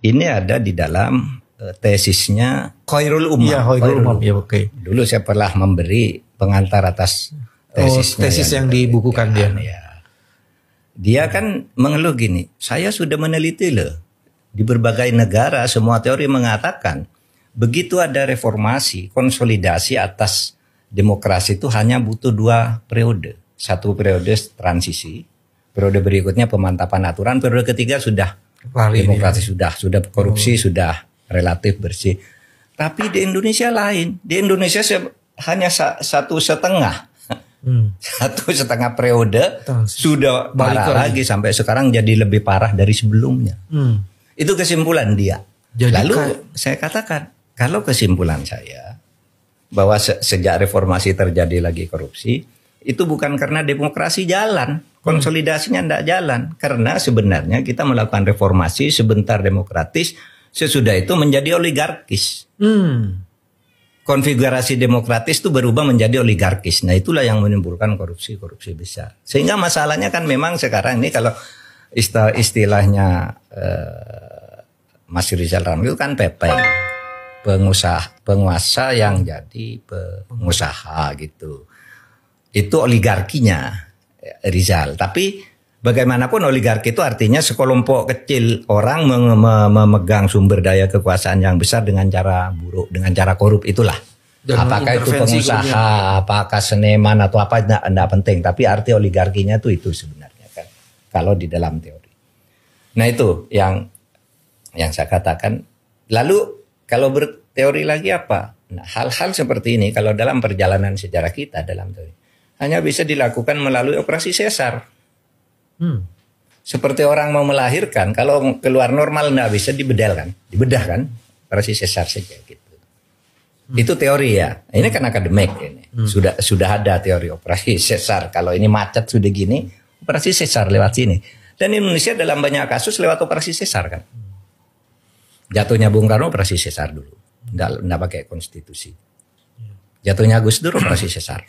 ini ada di dalam tesisnya Khairul Umam. Iya, Khairul Umam. Ya, oke. Dulu saya pernah memberi pengantar atas tesisnya. Tesis yang dibukukan dia. Ya. Dia kan mengeluh gini, saya sudah meneliti loh. Di berbagai negara semua teori mengatakan begitu ada reformasi, konsolidasi atas demokrasi itu hanya butuh 2 periode. 1 periode transisi, periode berikutnya pemantapan aturan, periode ketiga sudah demokrasi, sudah korupsi, sudah relatif bersih. Tapi di Indonesia lain. Di Indonesia hanya 1,5. 1,5 periode sudah parah lagi sampai sekarang jadi lebih parah dari sebelumnya. Itu kesimpulan dia. Jadi lalu saya katakan, kalau kesimpulan saya bahwa sejak reformasi terjadi lagi korupsi, itu bukan karena demokrasi jalan, konsolidasinya tidak jalan. Karena sebenarnya kita melakukan reformasi sebentar demokratis, sesudah itu menjadi oligarkis. Konfigurasi demokratis itu berubah menjadi oligarkis. Nah itulah yang menimbulkan korupsi besar. Sehingga masalahnya kan memang sekarang ini kalau istilahnya Mas Rizal Ramli itu kan pepeng. Penguasa yang jadi pengusaha gitu. Itu oligarkinya Rizal. Tapi bagaimanapun oligarki itu artinya sekelompok kecil orang memegang sumber daya kekuasaan yang besar dengan cara buruk, dengan cara korup, itulah. Dan apakah itu pengusaha, apakah seniman atau apa, tidak penting. Tapi arti oligarkinya itu sebenarnya kan. Kalau di dalam teori. Nah itu yang saya katakan. Lalu kalau berteori lagi apa? Nah, hal-hal seperti ini kalau dalam perjalanan sejarah kita dalam teori hanya bisa dilakukan melalui operasi sesar. Seperti orang mau melahirkan, kalau keluar normal nggak bisa dibedah kan, operasi sesar saja gitu. Itu teori ya. Ini kan akademik ini. Sudah ada teori operasi sesar. Kalau ini macet sudah gini, operasi sesar lewat sini. Dan Indonesia dalam banyak kasus lewat operasi sesar kan. Jatuhnya Bung Karno operasi sesar dulu, nggak pakai konstitusi. Jatuhnya Gus Dur operasi sesar.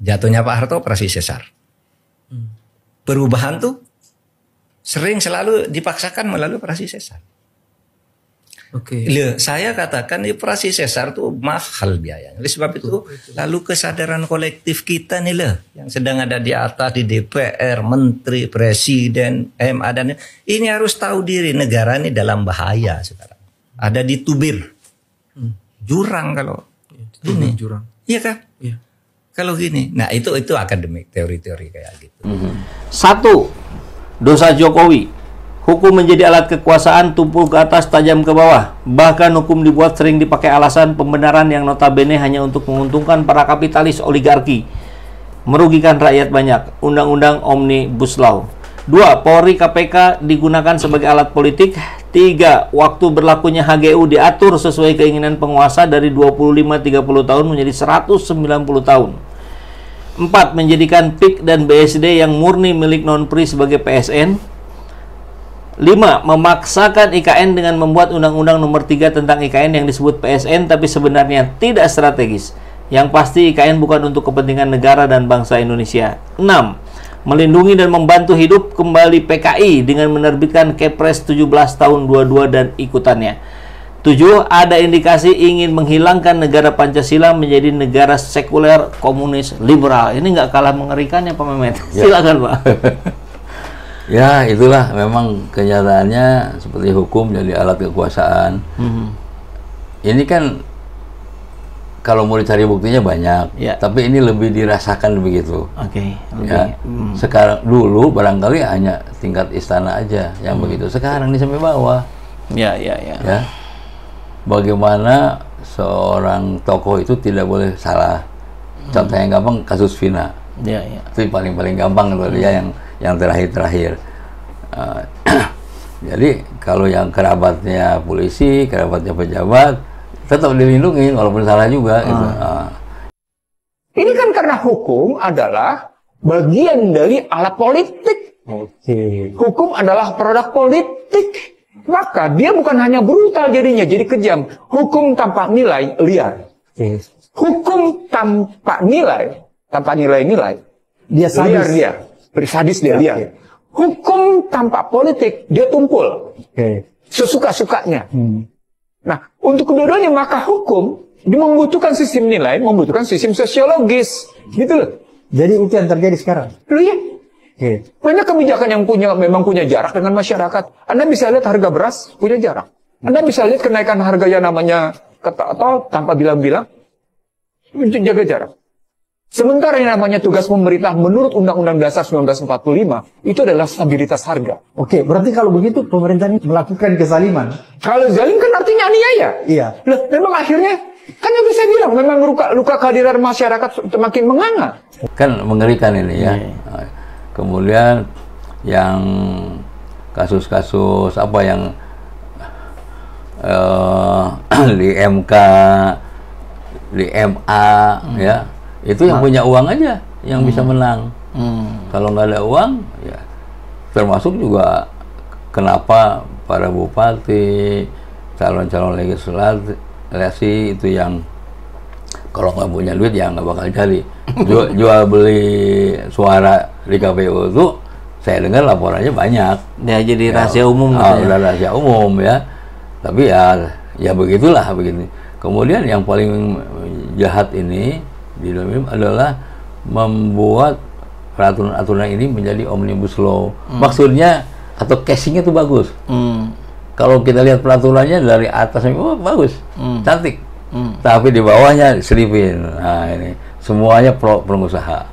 Jatuhnya Pak Harto operasi sesar. Perubahan tuh selalu dipaksakan melalui operasi sesar. Saya katakan operasi sesar tuh mahal biayanya. Oleh sebab itu lalu kesadaran kolektif kita nih loh, yang sedang ada di atas di DPR, menteri, presiden, MA dan ini harus tahu diri negara ini dalam bahaya sekarang. Ada di tubir, jurang kalau ini jurang. Iya kan? Iya. Kalau gini, nah itu akademik teori-teori kayak gitu. 1. Dosa Jokowi. Hukum menjadi alat kekuasaan, tumpul ke atas, tajam ke bawah. Bahkan hukum dibuat sering dipakai alasan pembenaran yang notabene hanya untuk menguntungkan para kapitalis oligarki, merugikan rakyat banyak. Undang-undang Omnibus Law. 2. Polri KPK digunakan sebagai alat politik. 3. Waktu berlakunya HGU diatur sesuai keinginan penguasa dari 25-30 tahun menjadi 190 tahun. 4. Menjadikan PIK dan BSD yang murni milik non-PRI sebagai PSN. 5. Memaksakan IKN dengan membuat Undang-Undang Nomor 3 tentang IKN yang disebut PSN tapi sebenarnya tidak strategis. Yang pasti IKN bukan untuk kepentingan negara dan bangsa Indonesia. 6. Melindungi dan membantu hidup kembali PKI dengan menerbitkan Kepres 17 tahun 22 dan ikutannya. 7. Ada indikasi ingin menghilangkan negara Pancasila menjadi negara sekuler, komunis, liberal. Ini nggak kalah mengerikan ya Pak Mehmet? Silakan Pak. Ya itulah memang kenyataannya seperti hukum jadi alat kekuasaan. Ini kan kalau mau dicari buktinya banyak, tapi ini lebih dirasakan begitu. Sekarang dulu barangkali hanya tingkat istana aja yang begitu. Sekarang ini sampai bawah. Ya. Bagaimana seorang tokoh itu tidak boleh salah. Contoh yang gampang kasus Vina. Itu paling gampang kalau dia yang terakhir. Jadi kalau yang kerabatnya polisi, kerabatnya pejabat, tetap dilindungi walaupun salah juga. Gitu. Ini kan karena hukum adalah bagian dari alat politik. Hukum adalah produk politik. Maka dia bukan hanya brutal jadinya, jadi kejam. Hukum tanpa nilai liar. Hukum tanpa nilai, dia sadis. Sadis dia. Hukum tanpa politik, dia tumpul. sesuka-sukanya. Nah, untuk kedua-duanya maka hukum dia membutuhkan sistem nilai, membutuhkan sistem sosiologis, gitu loh. Jadi itu yang terjadi sekarang. Loh ya, banyak kebijakan yang memang punya jarak dengan masyarakat. Anda bisa lihat harga beras punya jarak. Anda bisa lihat kenaikan harga yang namanya atau tanpa bilang-bilang untuk jaga jarak. Sementara yang namanya tugas pemerintah menurut Undang-Undang Dasar 1945 itu adalah stabilitas harga. Oke, berarti kalau begitu pemerintah ini melakukan kezaliman. Kalau zalim kan artinya aniaya. Iya. Loh, memang akhirnya kan yang bisa bilang memang luka kehadiran masyarakat semakin menganga. Kan mengerikan ini ya. Kemudian yang kasus-kasus apa yang di MK, di MA, ya itu yang punya uang aja yang bisa menang. Kalau nggak ada uang, ya termasuk juga kenapa para bupati, calon-calon legislasi itu yang kalau nggak punya duit ya nggak bakal jadi. Jual beli suara di KPU itu saya dengar laporannya banyak. Ya jadi rahasia umum. Udah rahasia umum ya. Tapi ya begitulah begini. Kemudian yang paling jahat ini di dalam ini adalah membuat peraturan-aturan ini menjadi omnibus law. Maksudnya atau casingnya itu bagus. Kalau kita lihat peraturannya dari atas, bagus, cantik. Tapi di bawahnya selipin. Nah ini semuanya pengusaha.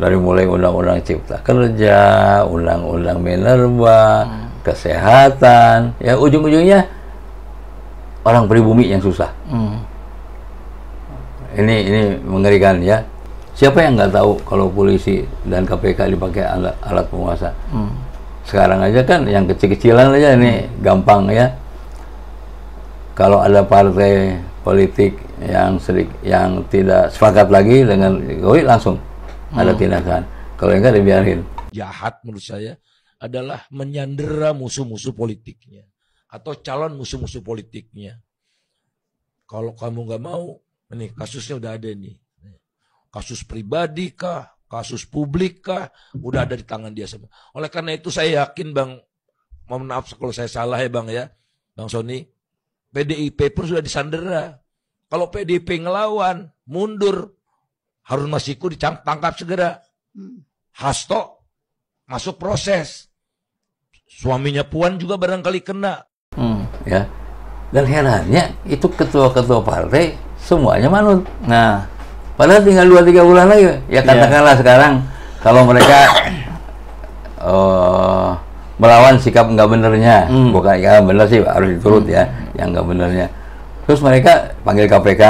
Dari mulai undang-undang cipta kerja, undang-undang minerba, kesehatan, ya ujung-ujungnya orang pribumi yang susah. Ini mengerikan ya. Siapa yang nggak tahu kalau polisi dan KPK dipakai alat penguasa? Sekarang aja kan yang kecil-kecilan aja ini gampang ya. Kalau ada partai politik yang tidak sepakat lagi dengan Jokowi langsung ada tindakan. Kalau enggak dibiarin. Jahat menurut saya adalah menyandera musuh-musuh politiknya atau calon musuh-musuh politiknya. Kalau kamu nggak mau, ini kasusnya udah ada nih. Kasus pribadi kah, kasus publik kah, udah ada di tangan dia semua. Oleh karena itu saya yakin Bang, mohon maaf kalau saya salah ya Bang ya, Bang Sony, PDIP pun sudah disandera. Kalau PDIP ngelawan, mundur, Harun Masiku ditangkap segera. Hasto masuk proses. Suaminya Puan juga barangkali kena. Ya. Dan herannya itu ketua-ketua partai semuanya manut. Nah, Padahal tinggal 2-3 bulan lagi. Ya katakanlah sekarang kalau mereka melawan sikap nggak benernya, bukan ya bener sih harus diturut ya, yang nggak benernya. Terus mereka panggil KPK,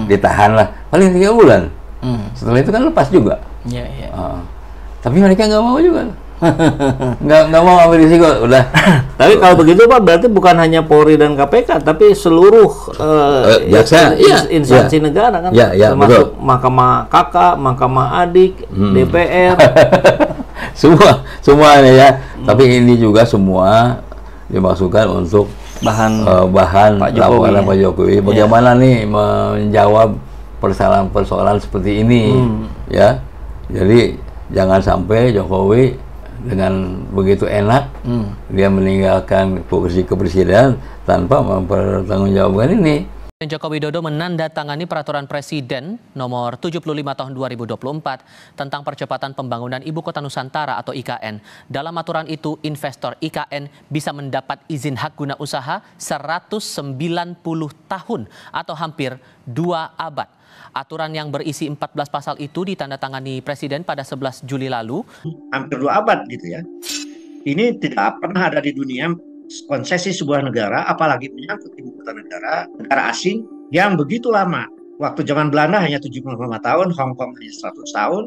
ditahan lah, paling 3 bulan. Setelah itu kan lepas juga. Tapi mereka nggak mau juga. nggak mau ambil risiko udah. Tapi kalau begitu Pak berarti bukan hanya Polri dan KPK tapi seluruh instansi negara kan, termasuk Mahkamah Kakak, Mahkamah Adik, DPR, semuanya ya. Tapi ini juga semua dimasukkan untuk bahan laporan Pak Jokowi. Bagaimana nih menjawab persoalan seperti ini ya. Jadi jangan sampai Jokowi dengan begitu enak dia meninggalkan kursi kepresidenan tanpa mempertanggungjawabkan ini. Joko Widodo menandatangani peraturan Presiden nomor 75 tahun 2024 tentang percepatan pembangunan Ibu Kota Nusantara atau IKN. Dalam aturan itu, investor IKN bisa mendapat izin hak guna usaha 190 tahun atau hampir 2 abad. Aturan yang berisi 14 pasal itu ditandatangani Presiden pada 11 Juli lalu. Hampir 2 abad gitu ya. Ini tidak pernah ada di dunia konsesi sebuah negara, apalagi menyangkut ibu kota negara asing yang begitu lama. Waktu zaman Belanda hanya 75 tahun, Hong Kong hanya 100 tahun,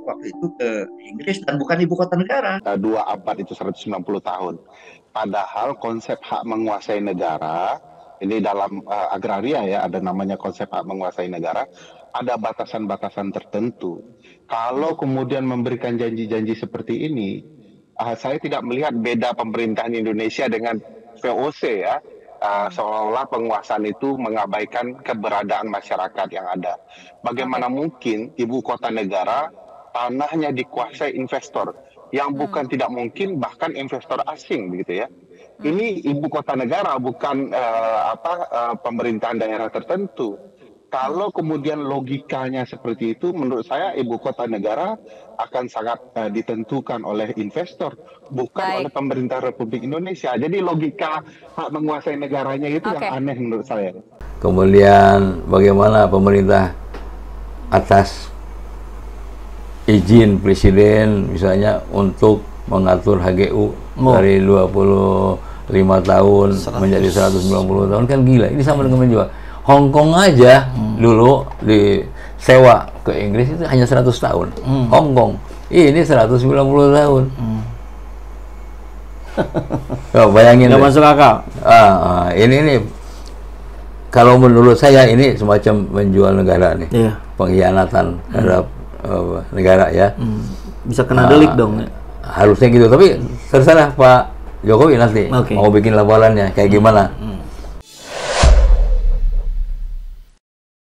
waktu itu ke Inggris dan bukan ibu kota negara. 2 abad itu 190 tahun. Padahal konsep hak menguasai negara ini dalam agraria ya, ada namanya konsep hak menguasai negara, ada batasan-batasan tertentu. Kalau kemudian memberikan janji-janji seperti ini, saya tidak melihat beda pemerintahan Indonesia dengan VOC ya, seolah-olah penguasaan itu mengabaikan keberadaan masyarakat yang ada. Bagaimana mungkin ibu kota negara tanahnya dikuasai investor yang bukan tidak mungkin bahkan investor asing begitu ya. Ini ibu kota negara, bukan pemerintahan daerah tertentu. Kalau kemudian logikanya seperti itu, menurut saya ibu kota negara akan sangat ditentukan oleh investor, bukan oleh pemerintah Republik Indonesia. Jadi logika hak menguasai negaranya itu yang aneh menurut saya. Kemudian bagaimana pemerintah atas izin presiden misalnya untuk mengatur HGU dari 25 tahun menjadi 190 tahun, kan gila. Ini sama dengan menjual Hong Kong aja dulu disewa ke Inggris itu hanya 100 tahun. Hong Kong ini 190 tahun. Oh, bayangin. Nggak masuk akal. Ini kalau menurut saya ini semacam menjual negara nih. Iya. Pengkhianatan terhadap negara ya. Bisa kena delik dong. Harusnya gitu, tapi terserah Pak Jokowi nanti mau bikin laporannya kayak gimana.